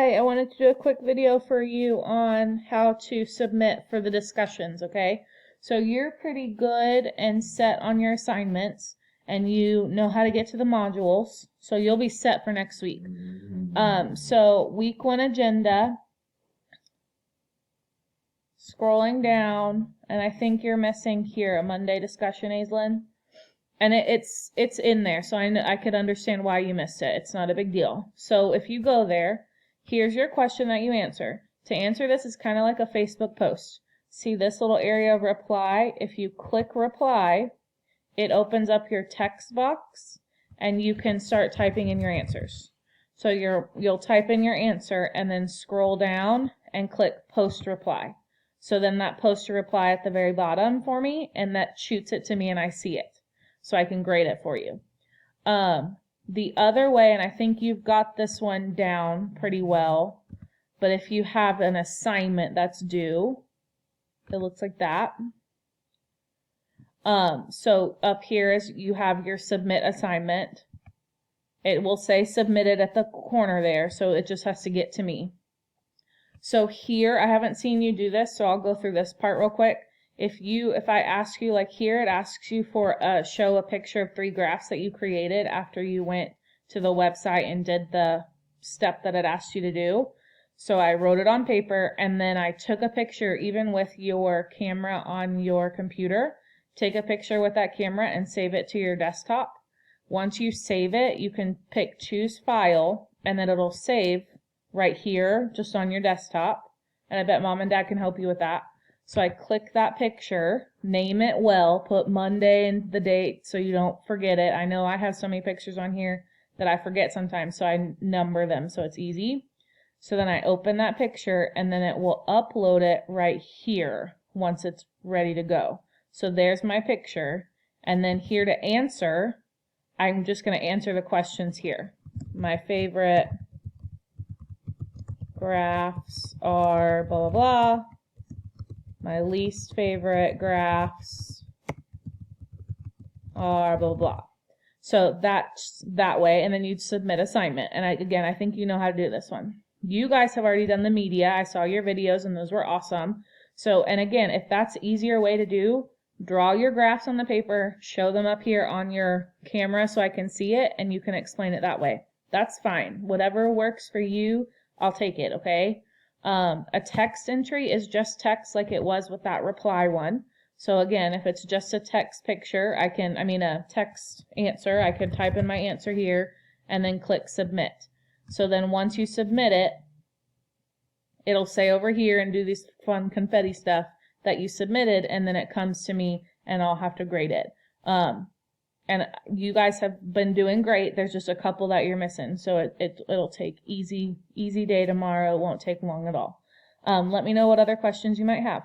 Hi, I wanted to do a quick video for you on how to submit for the discussions, okay? So you're pretty good and set on your assignments, and you know how to get to the modules, so you'll be set for next week. So week 1 agenda, scrolling down, and I think you're missing here a Monday discussion, Aislinn. And it's in there, so I could understand why you missed it. It's not a big deal. So if you go there, here's your question that you answer. To answer this is kind of like a Facebook post. See this little area of reply? If you click reply, it opens up your text box, and you can start typing in your answers. So you'll type in your answer and then scroll down and click post reply. So then that posts a reply at the very bottom for me, and that shoots it to me and I see it. So I can grade it for you. The other way, and I think you've got this one down pretty well, but if you have an assignment that's due, it looks like that. So up here is you have your submit assignment. It will say submitted at the corner there, so it just has to get to me. So here, I haven't seen you do this, so I'll go through this part real quick. If I ask you, like here, it asks you for show a picture of 3 graphs that you created after you went to the website and did the step that it asked you to do. So I wrote it on paper, and then I took a picture even with your camera on your computer. Take a picture with that camera and save it to your desktop. Once you save it, you can pick choose file, and then it'll save right here just on your desktop. And I bet mom and dad can help you with that. So I click that picture, name it well, put Monday and the date so you don't forget it. I know I have so many pictures on here that I forget sometimes, so I number them so it's easy. So then I open that picture, and then it will upload it right here once it's ready to go. So there's my picture, and then here to answer, I'm just going to answer the questions here. My favorite graphs are blah, blah, blah. My least favorite graphs are blah, blah, blah. So that's that way, and then you'd submit assignment. And I think you know how to do this one. You guys have already done the media. I saw your videos, and those were awesome. So, and again, if that's an easier way to do, draw your graphs on the paper, show them up here on your camera so I can see it, and you can explain it that way. That's fine. Whatever works for you, I'll take it, okay? A text entry is just text like it was with that reply one. So again, if it's just a text picture, a text answer, I could type in my answer here and then click submit. So then once you submit it, it'll say over here and do this fun confetti stuff that you submitted, and then it comes to me and I'll have to grade it. And you guys have been doing great. There's just a couple that you're missing. So it'll take easy day tomorrow. It won't take long at all. Let me know what other questions you might have.